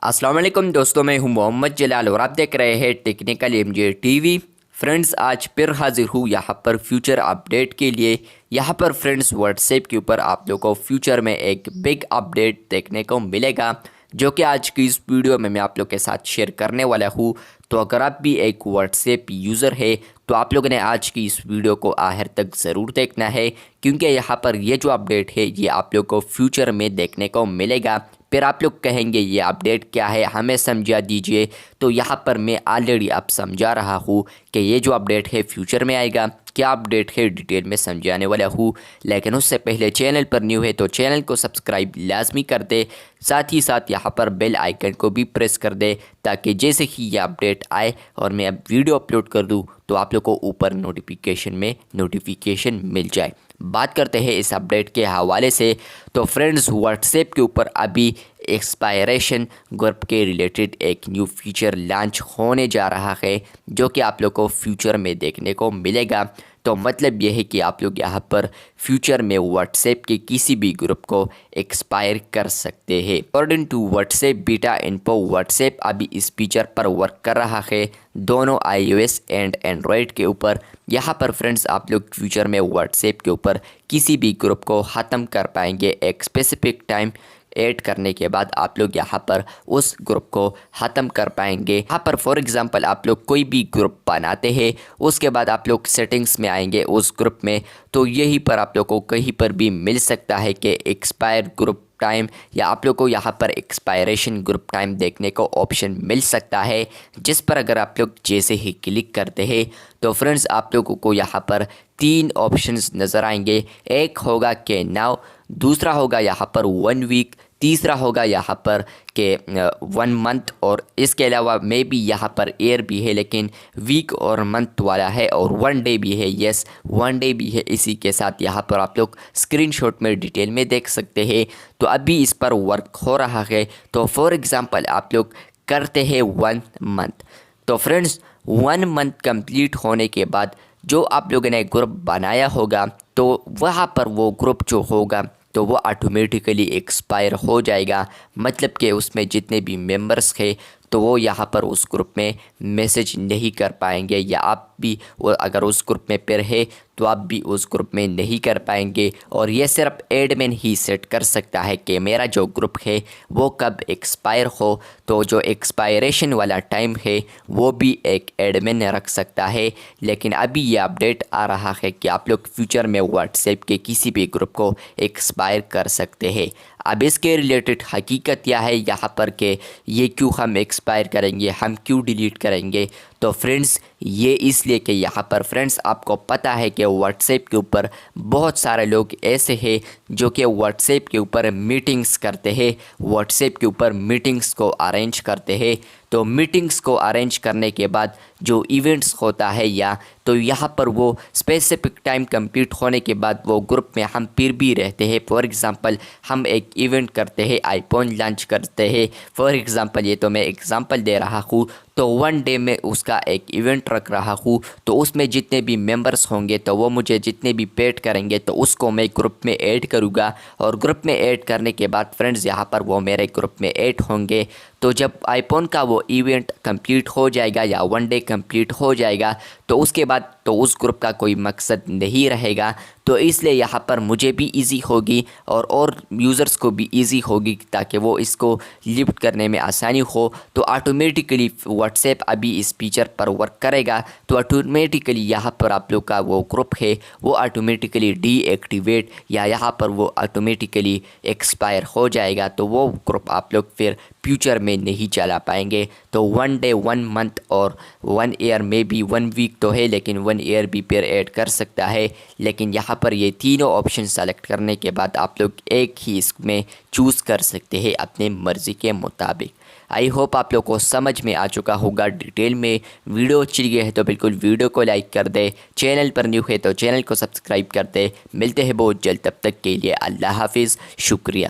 अस्सलाम वालेकुम दोस्तों, मैं हूं मोहम्मद जलाल और आप देख रहे हैं टेक्निकल एमजे टीवी। फ्रेंड्स, आज फिर हाजिर हूं यहाँ पर फ्यूचर अपडेट के लिए। यहाँ पर फ्रेंड्स व्हाट्सएप के ऊपर आप लोगों को फ्यूचर में एक बिग अपडेट देखने को मिलेगा, जो कि आज की इस वीडियो में मैं आप लोग के साथ शेयर करने वाला हूँ। तो अगर आप भी एक व्हाट्सएप यूज़र है तो आप लोगों ने आज की इस वीडियो को आखिर तक ज़रूर देखना है, क्योंकि यहाँ पर ये जो अपडेट है ये आप लोग को फ्यूचर में देखने को मिलेगा। फिर आप लोग कहेंगे ये अपडेट क्या है, हमें समझा दीजिए। तो यहाँ पर मैं ऑलरेडी आप समझा रहा हूँ कि ये जो अपडेट है फ्यूचर में आएगा। क्या अपडेट है डिटेल में समझाने वाला हूँ, लेकिन उससे पहले चैनल पर न्यू है तो चैनल को सब्सक्राइब लाजमी कर दे। साथ ही साथ यहाँ पर बेल आइकन को भी प्रेस कर दे, ताकि जैसे ही ये अपडेट आए और मैं अब वीडियो अपलोड कर दूँ तो आप लोग को ऊपर नोटिफिकेशन मिल जाए। बात करते हैं इस अपडेट के हवाले से। तो फ्रेंड्स, व्हाट्सएप के ऊपर अभी एक्सपायरेशन ग्रुप के रिलेटेड एक न्यू फीचर लॉन्च होने जा रहा है, जो कि आप लोग को फ्यूचर में देखने को मिलेगा। तो मतलब ये है कि आप लोग यहाँ पर फ्यूचर में व्हाट्सएप के किसी भी ग्रुप को एक्सपायर कर सकते हैं। According to WhatsApp beta info, WhatsApp अभी इस फीचर पर वर्क कर रहा है, दोनों iOS एंड एंड्रॉयड के ऊपर। यहाँ पर फ्रेंड्स आप लोग फ्यूचर में व्हाट्सएप के ऊपर किसी भी ग्रुप को ख़त्म कर पाएंगे। एक स्पेसिफिक टाइम ऐड करने के बाद आप लोग यहाँ पर उस ग्रुप को ख़त्म कर पाएंगे। यहाँ पर फॉर एग्ज़ाम्पल आप लोग कोई भी ग्रुप बनाते हैं, उसके बाद आप लोग सेटिंग्स में आएंगे उस ग्रुप में, तो यहीं पर आप लोग को कहीं पर भी मिल सकता है कि एक्सपायर ग्रुप टाइम, या आप लोग को यहाँ पर एक्सपायरेशन ग्रुप टाइम देखने को ऑप्शन मिल सकता है, जिस पर अगर आप लोग जैसे ही क्लिक करते हैं तो फ्रेंड्स आप लोगों को यहाँ पर 3 ऑप्शंस नज़र आएंगे। एक होगा कि नाउ, दूसरा होगा यहाँ पर 1 वीक, तीसरा होगा यहाँ पर के 1 मंथ, और इसके अलावा मे भी यहाँ पर ईयर भी है, लेकिन वीक और मंथ वाला है, और 1 डे भी है। यस, 1 डे भी है। इसी के साथ यहाँ पर आप लोग स्क्रीनशॉट में डिटेल में देख सकते हैं। तो अभी इस पर वर्क हो रहा है। तो फॉर एग्ज़ाम्पल आप लोग करते हैं 1 मंथ। तो फ्रेंड्स 1 मंथ कंप्लीट होने के बाद जो आप लोगों ने ग्रुप बनाया होगा, तो वहाँ पर वो ग्रुप जो होगा तो वो ऑटोमेटिकली एक्सपायर हो जाएगा। मतलब कि उसमें जितने भी मेंबर्स थे तो वो यहाँ पर उस ग्रुप में मैसेज नहीं कर पाएंगे, या आप भी अगर उस ग्रुप में फिर है तो आप भी उस ग्रुप में नहीं कर पाएंगे। और ये सिर्फ एडमिन ही सेट कर सकता है कि मेरा जो ग्रुप है वो कब एक्सपायर हो। तो जो एक्सपायरेशन वाला टाइम है वो भी एक एडमिन रख सकता है। लेकिन अभी ये अपडेट आ रहा है कि आप लोग फ्यूचर में व्हाट्सएप के किसी भी ग्रुप को एक्सपायर कर सकते हैं। अब इसके रिलेटेड हकीकत यह है यहाँ पर कि ये क्यों हम एक्सपायर करेंगे, हम क्यों डिलीट करेंगे। तो फ्रेंड्स ये इसलिए कि यहाँ पर फ्रेंड्स आपको पता है कि व्हाट्सएप के ऊपर बहुत सारे लोग ऐसे हैं जो कि व्हाट्सएप के ऊपर मीटिंग्स करते हैं, व्हाट्सएप के ऊपर मीटिंग्स को अरेंज करते हैं। तो मीटिंग्स को अरेंज करने के बाद जो इवेंट्स होता है, या तो यहाँ पर वो स्पेसिफिक टाइम कंप्लीट होने के बाद वो ग्रुप में हम फिर भी रहते हैं। फॉर एग्ज़ाम्पल हम एक इवेंट करते हैं, आईफोन लॉन्च करते हैं फॉर एग्ज़ाम्पल, ये तो मैं एग्ज़ाम्पल दे रहा हूँ। तो 1 डे में उसका एक इवेंट रख रहा हूँ, तो उसमें जितने भी मेंबर्स होंगे तो वो मुझे जितने भी पेड करेंगे तो उसको मैं ग्रुप में ऐड करूँगा। और ग्रुप में ऐड करने के बाद फ्रेंड्स यहाँ पर वो मेरे ग्रुप में ऐड होंगे। तो जब आईफोन का वो इवेंट कंप्लीट हो जाएगा या 1 डे कंप्लीट हो जाएगा तो उसके बाद तो उस ग्रुप का कोई मकसद नहीं रहेगा। तो इसलिए यहाँ पर मुझे भी इजी होगी और यूज़र्स को भी इजी होगी, ताकि वो इसको लिफ्ट करने में आसानी हो। तो ऑटोमेटिकली व्हाट्सएप अभी इस फीचर पर वर्क करेगा। तो ऑटोमेटिकली यहाँ पर आप लोग का वो ग्रुप है वो ऑटोमेटिकली डीएक्टिवेट, या यहाँ पर वो ऑटोमेटिकली एक्सपायर हो जाएगा। तो वो ग्रुप आप लोग फिर फ्यूचर में नहीं चला पाएंगे। तो 1 डे, 1 मंथ और 1 ईयर में भी 1 वीक तो है, लेकिन 1 ईयर भी फिर ऐड कर सकता है। लेकिन यहाँ पर ये तीनों ऑप्शन सेलेक्ट करने के बाद आप लोग एक ही इसमें चूज़ कर सकते हैं अपने मर्ज़ी के मुताबिक। आई होप आप लोग को समझ में आ चुका होगा डिटेल में। वीडियो अच्छी लगी है तो बिल्कुल वीडियो को लाइक कर दे, चैनल पर न्यू है तो चैनल को सब्सक्राइब कर दे। मिलते हैं बहुत जल्द, तब तक के लिए अल्लाह हाफिज़, शुक्रिया।